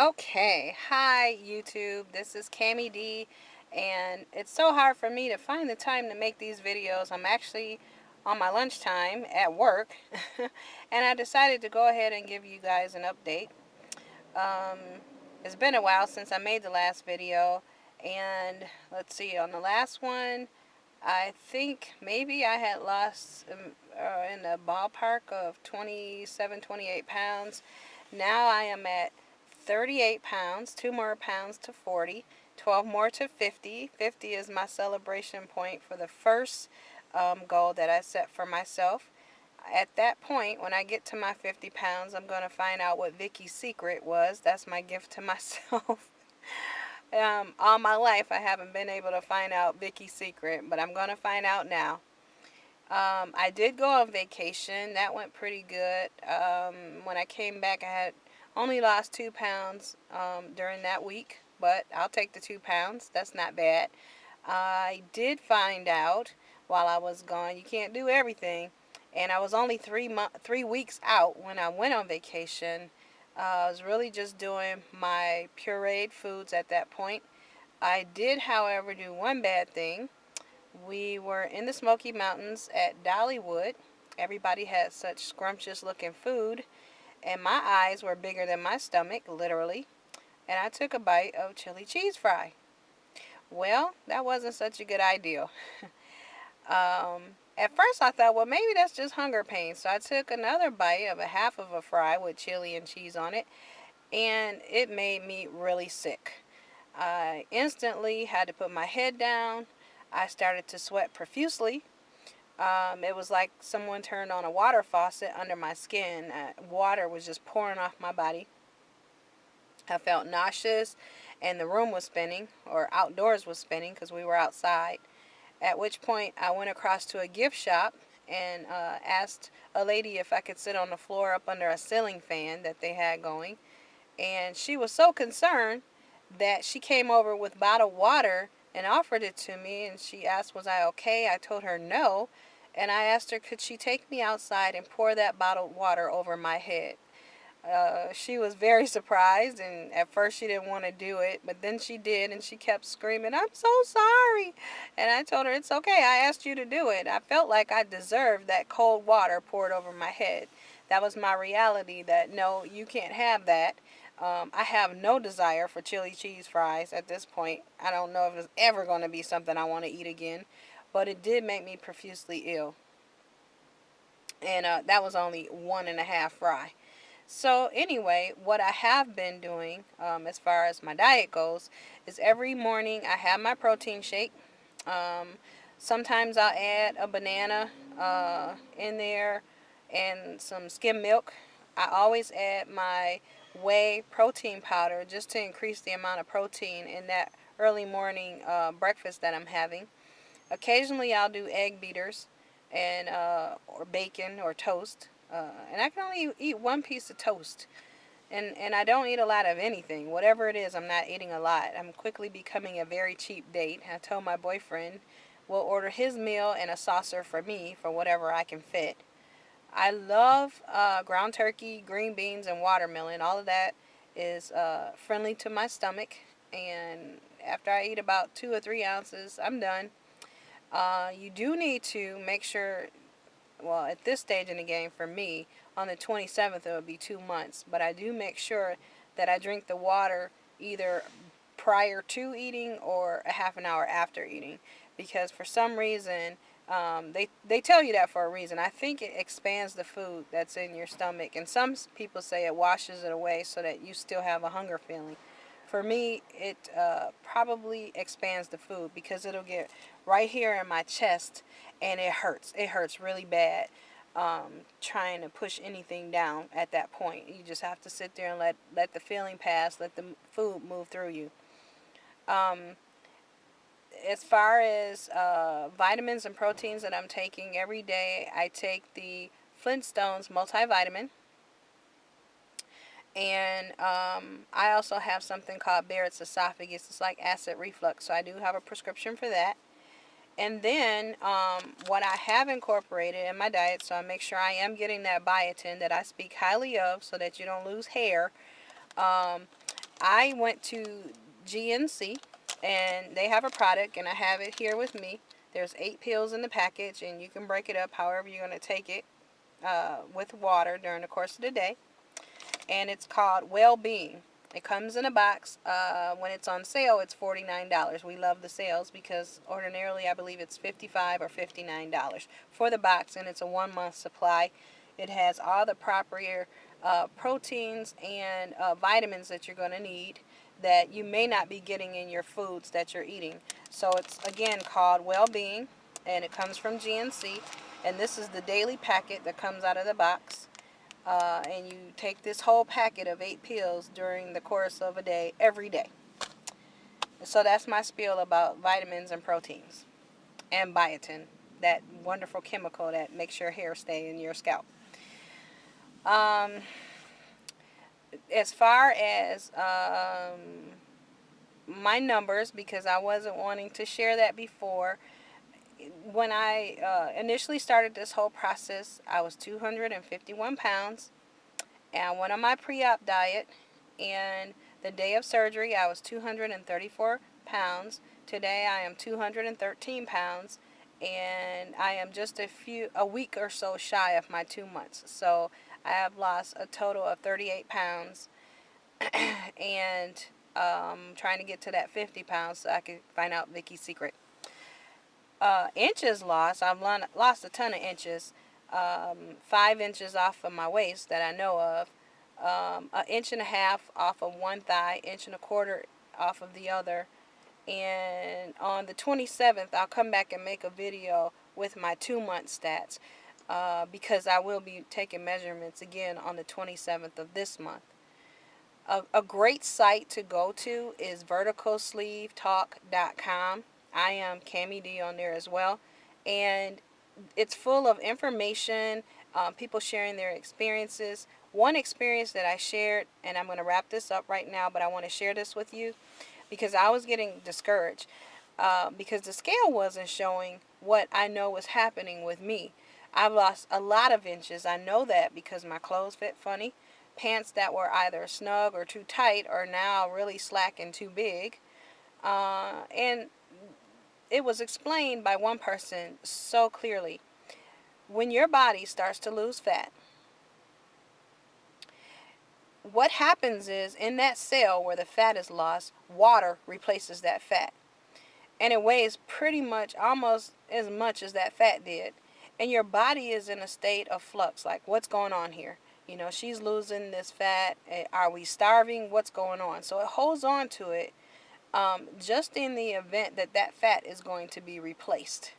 Okay, hi YouTube. This is Cami D, and it's so hard for me to find the time to make these videos. I'm actually on my lunchtime at work, and I decided to go ahead and give you guys an update. Um, it's been a while since I made the last video, and let's see, on the last one, I think maybe I had lost in the ballpark of 27, 28 pounds. Now I am at 38 pounds, 2 more pounds to 40, 12 more to 50. 50 is my celebration point for the first goal that I set for myself. At that point, when I get to my 50 pounds, I'm going to find out what Vicky's secret was. That's my gift to myself. All my life, I haven't been able to find out Vicky's secret, but I'm going to find out now. I did go on vacation. That went pretty good. When I came back, I had only lost 2 pounds during that week, but I'll take the 2 pounds. That's not bad. I did find out while I was gone, you can't do everything, and I was only 3 weeks out when I went on vacation. I was really just doing my pureed foods at that point. I did, however, do one bad thing. We were in the Smoky Mountains at Dollywood. Everybody had such scrumptious looking food, and my eyes were bigger than my stomach, literally. And I took a bite of chili cheese fry. Well, that wasn't such a good idea. At first, I thought, well, maybe that's just hunger pains. So I took another bite of a half of a fry with chili and cheese on it, and it made me really sick. I instantly had to put my head down. I started to sweat profusely. It was like someone turned on a water faucet under my skin. Water was just pouring off my body. I felt nauseous, and the room was spinning, or outdoors was spinning because we were outside. At which point, I went across to a gift shop and asked a lady if I could sit on the floor up under a ceiling fan that they had going. And she was so concerned that she came over with bottled water and offered it to me. And she asked, was I okay? I told her no. And I asked her, could she take me outside and pour that bottled water over my head? She was very surprised, and at first she didn't want to do it, but then she did, and she kept screaming, I'm so sorry. And I told her, it's okay, I asked you to do it. I felt like I deserved that cold water poured over my head. That was my reality, that no, you can't have that. I have no desire for chili cheese fries at this point. I don't know if it's ever going to be something I want to eat again, but it did make me profusely ill. And that was only one and a half fry. So anyway, what I have been doing as far as my diet goes is every morning I have my protein shake. Um, Sometimes I'll add a banana in there and some skim milk. I always add my whey protein powder just to increase the amount of protein in that early morning breakfast that I'm having. Occasionally I'll do egg beaters and or bacon or toast. And I can only eat one piece of toast. And I don't eat a lot of anything. Whatever it is, I'm not eating a lot. I'm quickly becoming a very cheap date. I told my boyfriend we'll order his meal and a saucer for me for whatever I can fit. I love ground turkey, green beans, and watermelon. All of that is friendly to my stomach. And after I eat about 2 or 3 ounces, I'm done. You do need to make sure, well, at this stage in the game for me, on the 27th it would be 2 months, but I do make sure that I drink the water either prior to eating or a half an hour after eating, because for some reason they tell you that for a reason. I think it expands the food that's in your stomach, and some people say it washes it away so that you still have a hunger feeling. For me, it probably expands the food because it'll get right here in my chest, and it hurts. It hurts really bad. Trying to push anything down at that point, you just have to sit there and let the feeling pass. Let the food move through you. Um, as far as vitamins and proteins that I'm taking every day, I take the Flintstones multivitamin. And I also have something called Barrett's esophagus. It's like acid reflux, so I do have a prescription for that. And then what I have incorporated in my diet, so I make sure I am getting that biotin that I speak highly of so that you don't lose hair, um, I went to GNC, and they have a product, and I have it here with me. There's 8 pills in the package, and you can break it up however you're going to take it with water during the course of the day. And it's called Well-Being. It comes in a box. When it's on sale, it's $49. We love the sales because ordinarily I believe it's $55 or $59 for the box, and it's a 1-month supply. It has all the proper proteins and vitamins that you're going to need that you may not be getting in your foods that you're eating. So it's again called Well-Being, and it comes from GNC. And this is the daily packet that comes out of the box. And you take this whole packet of 8 pills during the course of a day, every day. So that's my spiel about vitamins and proteins and biotin, that wonderful chemical that makes your hair stay in your scalp. Um, as far as my numbers, because I wasn't wanting to share that before, when I initially started this whole process, I was 251 pounds. And I went on my pre-op diet, and the day of surgery I was 234 pounds. Today I am 213 pounds, and I am just a week or so shy of my 2 months. So I have lost a total of 38 pounds, and trying to get to that 50 pounds so I can find out Vicky's secret. Inches lost, I've lost a ton of inches. 5 inches off of my waist that I know of, an inch and a half off of one thigh, inch and a quarter off of the other. And on the 27th, I'll come back and make a video with my 2-month stats, because I will be taking measurements again on the 27th of this month. A great site to go to is verticalsleevetalk.com. I am Cami D on there as well. And it's full of information, people sharing their experiences. One experience that I shared, and I'm going to wrap this up right now, but I want to share this with you because I was getting discouraged because the scale wasn't showing what I know was happening with me. I've lost a lot of inches. I know that because my clothes fit funny. Pants that were either snug or too tight are now really slack and too big. And it was explained by one person so clearly. When your body starts to lose fat, what happens is in that cell where the fat is lost, water replaces that fat. And it weighs pretty much almost as much as that fat did. And your body is in a state of flux. Like, what's going on here? You know, she's losing this fat. Are we starving? What's going on? So it holds on to it just in the event that that fat is going to be replaced.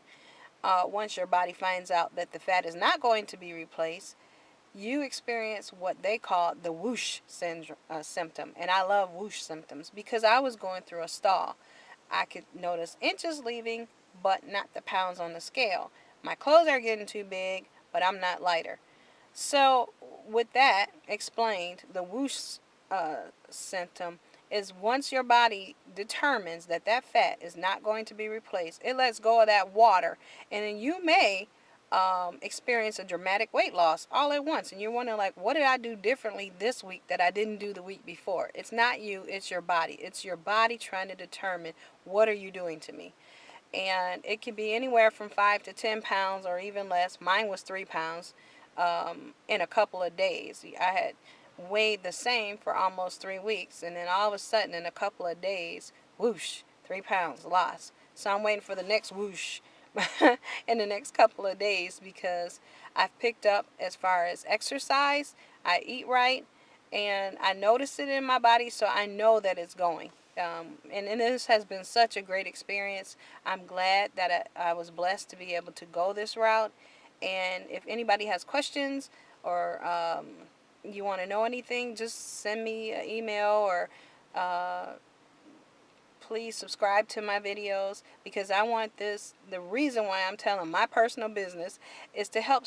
Once your body finds out that the fat is not going to be replaced, you experience what they call the whoosh symptom. And I love whoosh symptoms because I was going through a stall. I could notice inches leaving, but not the pounds on the scale. My clothes are getting too big, but I'm not lighter. So, with that explained, the whoosh symptom is once your body determines that that fat is not going to be replaced, it lets go of that water, and then you may experience a dramatic weight loss all at once. And you're wondering, like, what did I do differently this week that I didn't do the week before? It's not you, it's your body. It's your body trying to determine, what are you doing to me? And it could be anywhere from 5 to 10 pounds or even less. Mine was 3 pounds in a couple of days. I had weighed the same for almost 3 weeks, and then all of a sudden in a couple of days, whoosh, 3 pounds lost. So I'm waiting for the next whoosh in the next couple of days because I've picked up as far as exercise. I eat right, and I notice it in my body, so I know that it's going. And this has been such a great experience. I'm glad that I was blessed to be able to go this route. And if anybody has questions or you want to know anything, just send me an email or please subscribe to my videos, because I want this. The reason why I'm telling my personal business is to help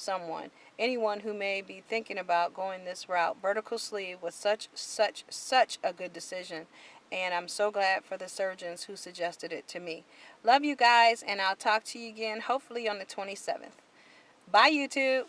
anyone who may be thinking about going this route. Vertical sleeve was such a good decision, and I'm so glad for the surgeons who suggested it to me. Love you guys, and I'll talk to you again hopefully on the 27th. Bye, YouTube.